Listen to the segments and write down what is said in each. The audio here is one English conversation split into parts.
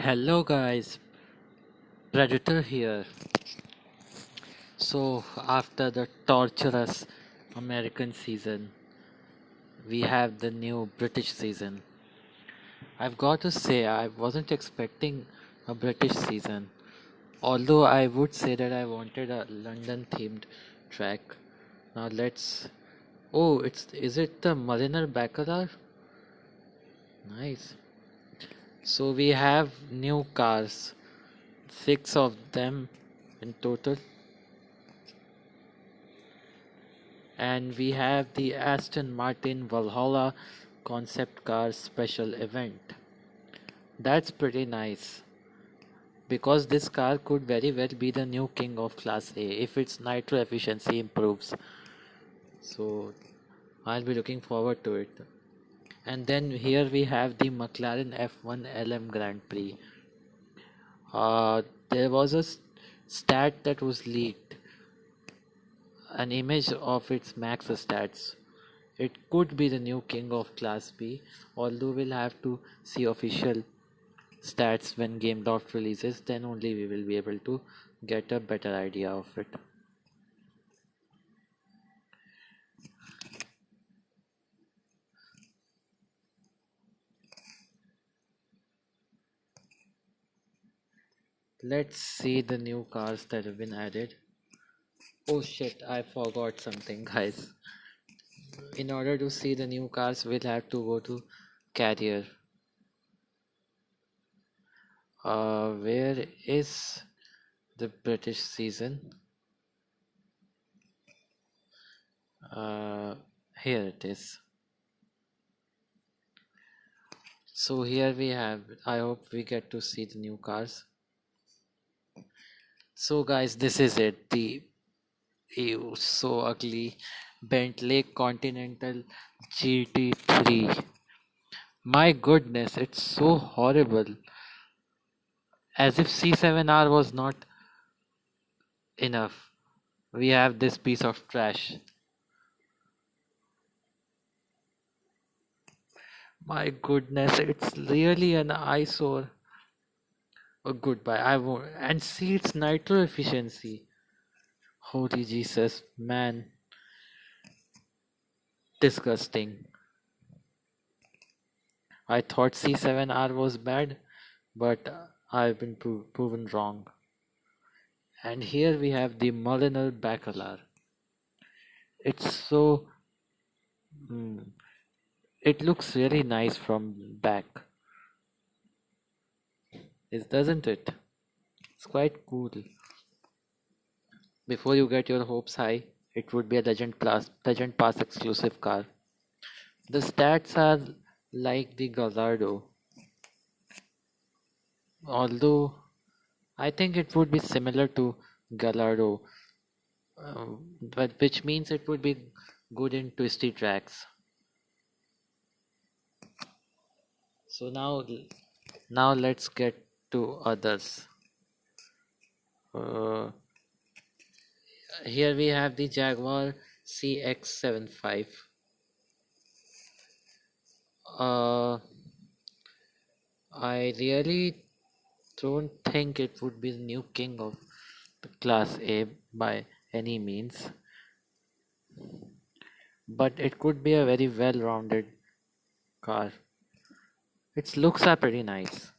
Hello guys, Predator here. So after the torturous American season, we have the new British season. I've got to say I wasn't expecting a British season, although I would say that I wanted a London themed track. Now let's is it the Mariner Baccarat? Nice. So we have new cars, six of them in total. And we have the Aston Martin Valhalla concept car special event. That's pretty nice because this car could very well be the new king of Class A if its nitro efficiency improves. So I'll be looking forward to it. And then here we have the McLaren F1 LM Grand Prix. There was a stat that was leaked, an image of its max stats. It could be the new king of Class B, although we'll have to see official stats when Gameloft releases, then only we will be able to get a better idea of it. Let's see the new cars that have been added. Oh shit, I forgot something, guys. In order to see the new cars, we'll have to go to Carrier. Where is the British season? Here it is. So here we have, I hope we get to see the new cars. So guys, this is it, the ew, so ugly Bentley Continental Gt3. My goodness, it's so horrible. As if C7R was not enough. We have this piece of trash. My goodness, it's really an eyesore. Oh, goodbye. I won't. And see its nitro efficiency. Holy Jesus, man. Disgusting. I thought C7R was bad, but I've been proven wrong. And here we have the Mulliner Bacalar. It's so. Mm, it looks really nice from back. Doesn't it? It's quite cool. Before you get your hopes high, it would be a Legend Pass exclusive car. The stats are like the Gallardo, although I think it would be similar to Gallardo, but which means it would be good in twisty tracks. So now let's get to others. Uh, Here we have the Jaguar Cx75. I really don't think it would be the new king of the Class A by any means, but it could be a very well-rounded car. Its looks are pretty nice.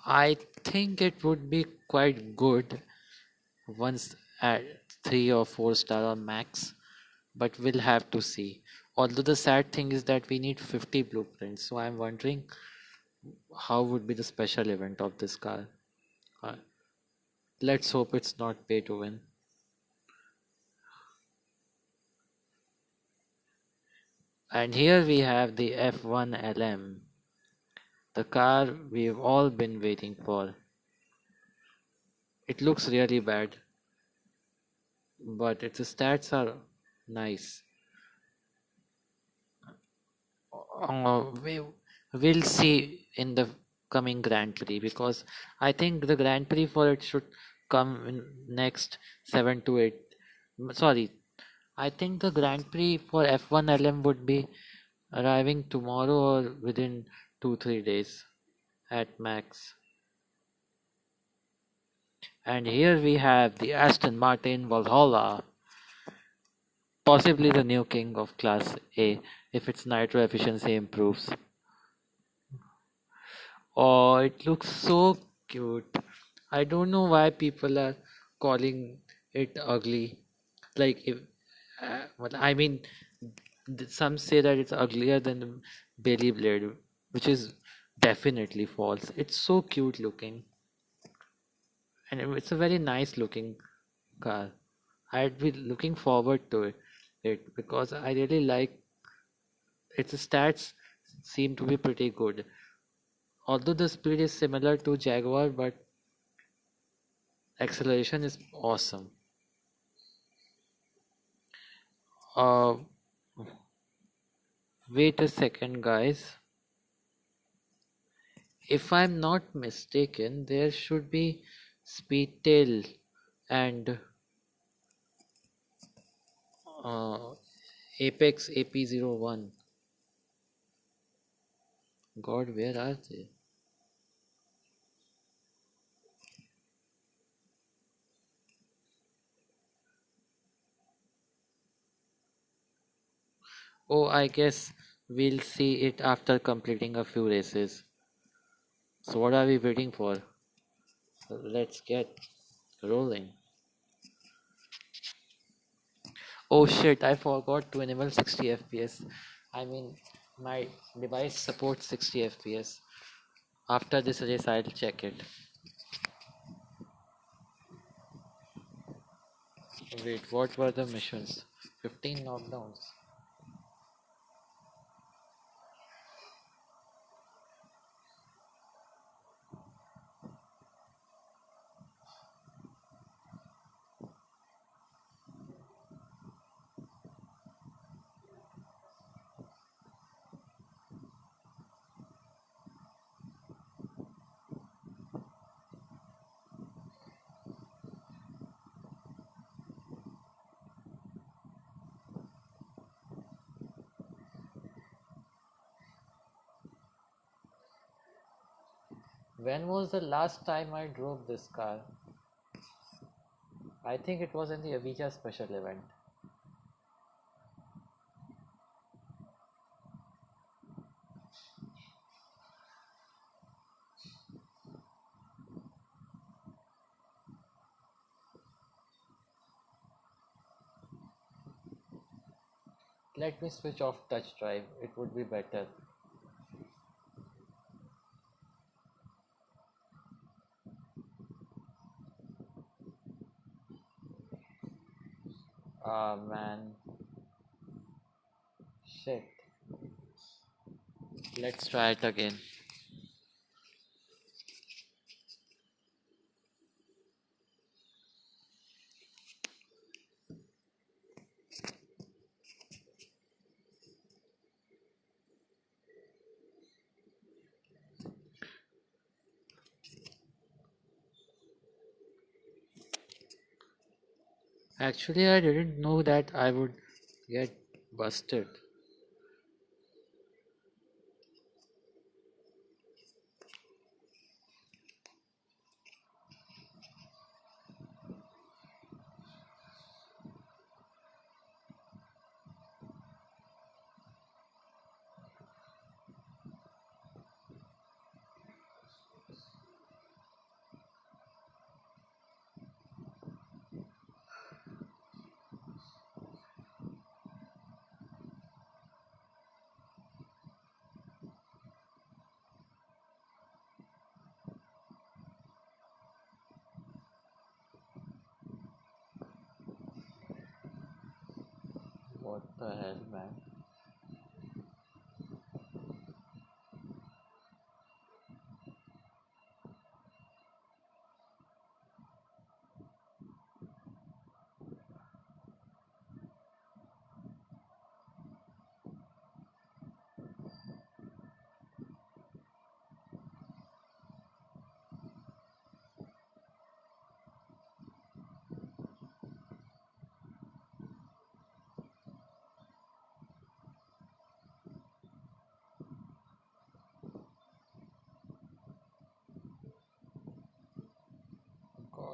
I think it would be quite good once at 3 or 4 star or max, but we'll have to see. Although the sad thing is that we need 50 blueprints, so I'm wondering how would be the special event of this car. Uh, let's hope it's not pay to win. And here we have the F1 LM, the car we've all been waiting for. It looks really bad, but its stats are nice. We'll see in the coming Grand Prix because I think the Grand Prix for it should come in next 7 to 8. Sorry, I think the Grand Prix for F1 LM would be arriving tomorrow or within 2-3 days at max. And here we have the Aston Martin Valhalla, possibly the new king of Class A if its nitro efficiency improves. Oh, it looks so cute. I don't know why people are calling it ugly. Like, if, well, I mean, some say that it's uglier than the Bailey Blade, which is definitely false. It's so cute looking, and it's a very nice looking car. I'd be looking forward to it because I really like its stats seem to be pretty good. Although the speed is similar to Jaguar, but acceleration is awesome. Uh, Wait a second, guys. If I'm not mistaken, there should be Speedtail and uh, Apex AP01. God, where are they? Oh, I guess we'll see it after completing a few races. So, what are we waiting for? Let's get rolling. Oh shit, I forgot to enable 60 FPS. I mean, my device supports 60 FPS. After this race, I'll check it. Wait, what were the missions? 15 knockdowns. When was the last time I drove this car? I think it was in the Avija special event. Let me switch off touch drive, it would be better. Ah man, shit. Let's try it again. Actually, I didn't know that I would get busted. What the hell, man?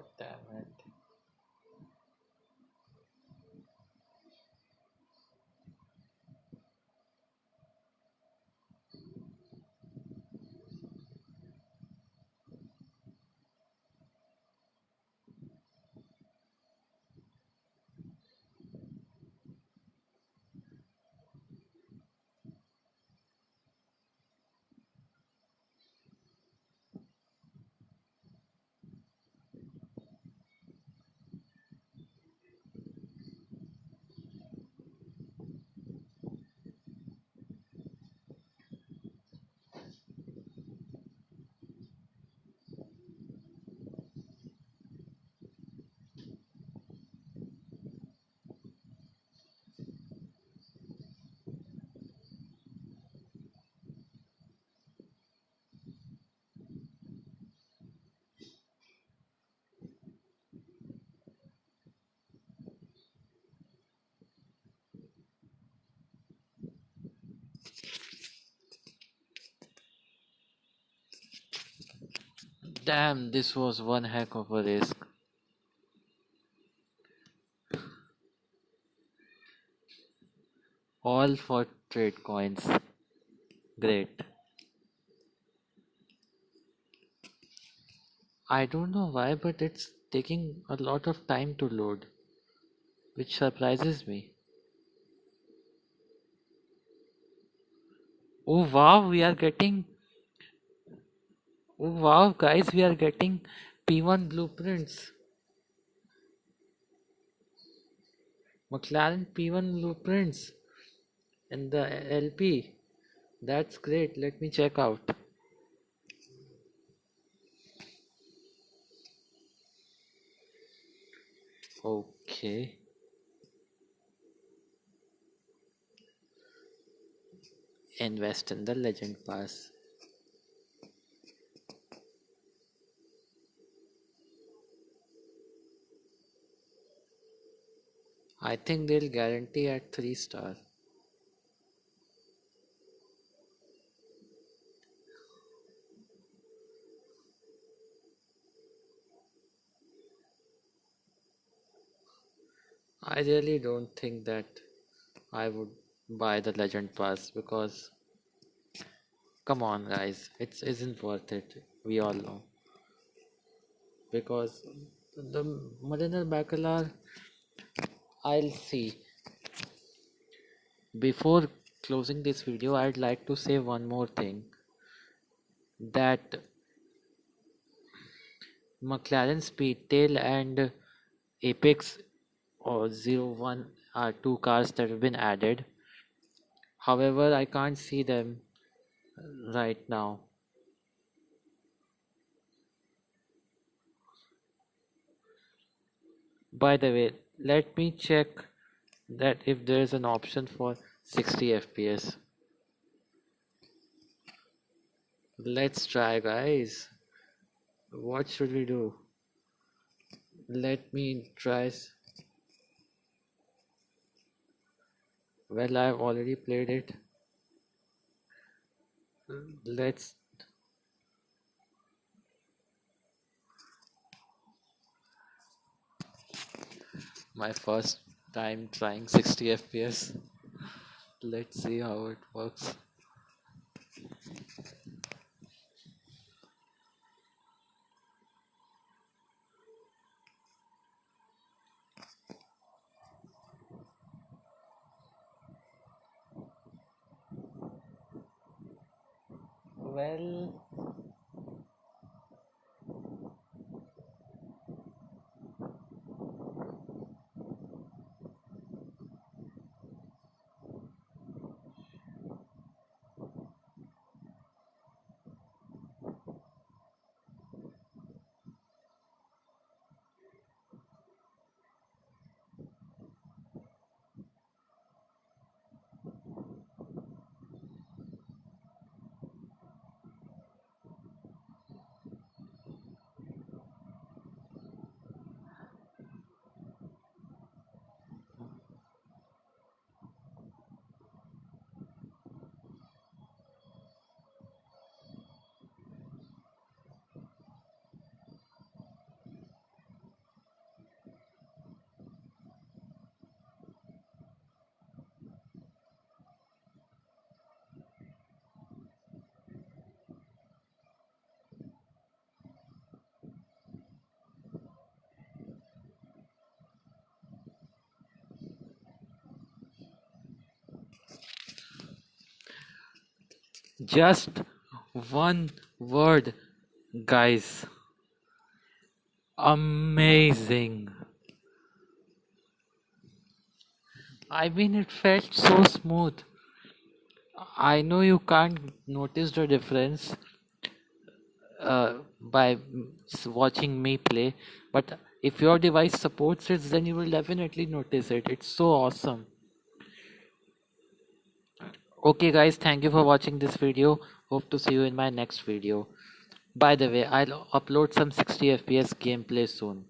God damn it. Damn, this was one heck of a risk. All for trade coins. Great. I don't know why, but it's taking a lot of time to load, which surprises me. Oh wow, we are getting. Oh wow, guys, we are getting P1 blueprints. McLaren P1 blueprints in the LP. That's great. Let me check out. Okay. Invest in the Legend Pass. I think they'll guarantee at 3 star. I really don't think that I would buy the Legend Pass because come on guys, it isn't worth it. We all know. Because the Mariner Bacalar, I'll see. Before closing this video, I'd like to say one more thing. That McLaren Speedtail and Apex or 01 are two cars that have been added. However, I can't see them right now. By the way, let me check that if there is an option for 60 FPS. Let's try, guys. What should we do? Let me try. Well, I've already played it. Let's. My first time trying 60 FPS. Let's see how it works. Well, Just one word, guys. Amazing. I mean, it felt so smooth. I know you can't notice the difference by watching me play, but if your device supports it, then you will definitely notice it. It's so awesome. Okay, guys, thank you for watching this video. Hope to see you in my next video. By the way, I'll upload some 60 FPS gameplay soon.